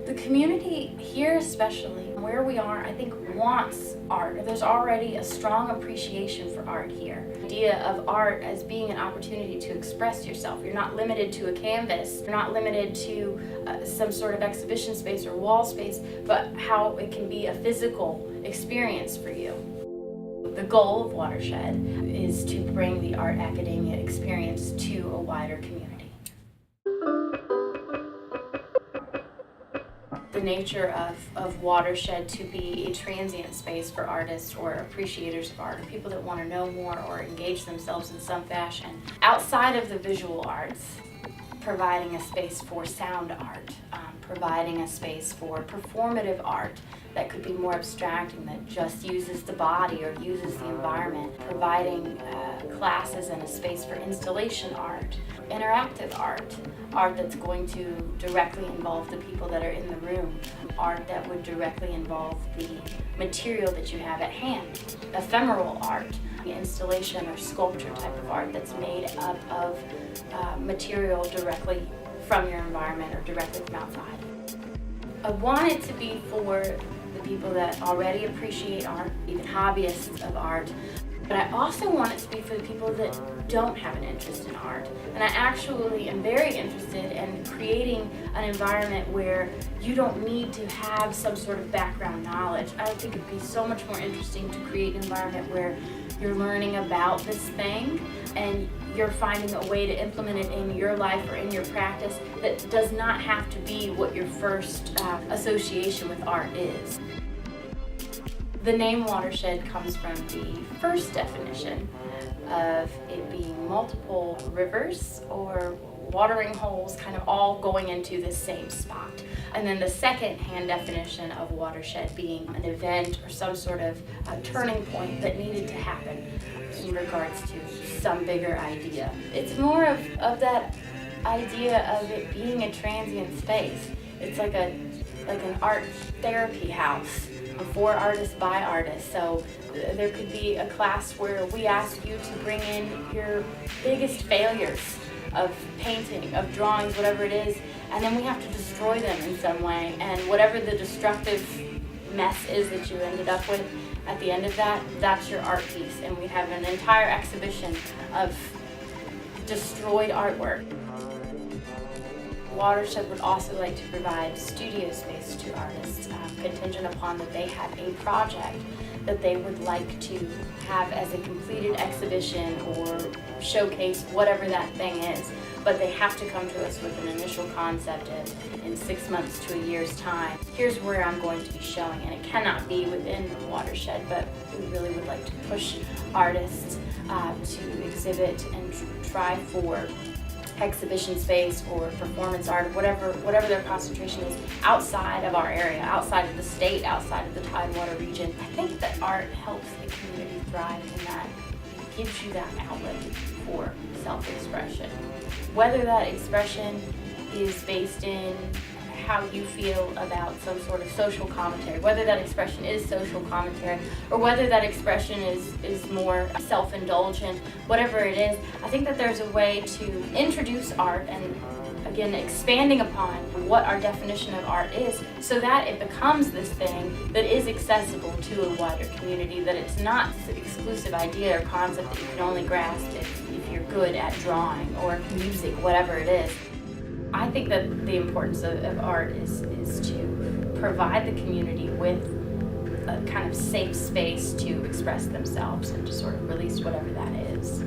The community here, especially where we are, I think wants art. There's already a strong appreciation for art here. The idea of art as being an opportunity to express yourself. You're not limited to a canvas. You're not limited to some sort of exhibition space or wall space, but how it can be a physical experience for you. The goal of Watershed is to bring the art academia experience to a wider community. The nature of Watershed to be a transient space for artists or appreciators of art, or people that want to know more or engage themselves in some fashion. Outside of the visual arts, providing a space for sound art, providing a space for performative art that could be more abstract and that just uses the body or uses the environment, providing classes and a space for installation art, interactive art, art that's going to directly involve the people that are in the room, art that would directly involve the material that you have at hand, ephemeral art, installation or sculpture type of art that's made up of material directly from your environment or directly from outside. I want it to be for the people that already appreciate art, even hobbyists of art, but I also want it to be for the people that don't have an interest in art. And I actually am very interested in creating an environment where you don't need to have some sort of background knowledge. I think it'd be so much more interesting to create an environment where you're learning about this thing and you're finding a way to implement it in your life or in your practice that does not have to be what your first association with art is. The name Watershed comes from the first definition of it being multiple rivers or watering holes kind of all going into the same spot. And then the second-hand definition of watershed being an event or some sort of turning point that needed to happen in regards to some bigger idea. It's more of that idea of it being a transient space. It's like an art therapy house for artists by artists. So there could be a class where we ask you to bring in your biggest failures of painting, of drawings, whatever it is, and then we have to destroy them in some way. And whatever the destructive mess is that you ended up with, at the end of that, that's your art piece. And we have an entire exhibition of destroyed artwork. Watershed would also like to provide studio space to artists, contingent upon that they have a project that they would like to have as a completed exhibition or showcase, whatever that thing is. But they have to come to us with an initial concept in 6 months to a year's time. Here's where I'm going to be showing, and it cannot be within Watershed, but we really would like to push artists to exhibit and try for exhibition space or performance art, whatever their concentration is, outside of our area, outside of the state, outside of the Tidewater region. I think that art helps the community thrive in that it gives you that outlet for self-expression. Whether that expression is based in how you feel about some sort of social commentary, whether that expression is social commentary, or whether that expression is more self-indulgent, whatever it is, I think that there's a way to introduce art and, again, expanding upon what our definition of art is so that it becomes this thing that is accessible to a wider community, that it's not this exclusive idea or concept that you can only grasp if you're good at drawing or music, whatever it is. I think that the importance of art is to provide the community with a kind of safe space to express themselves and to sort of release whatever that is.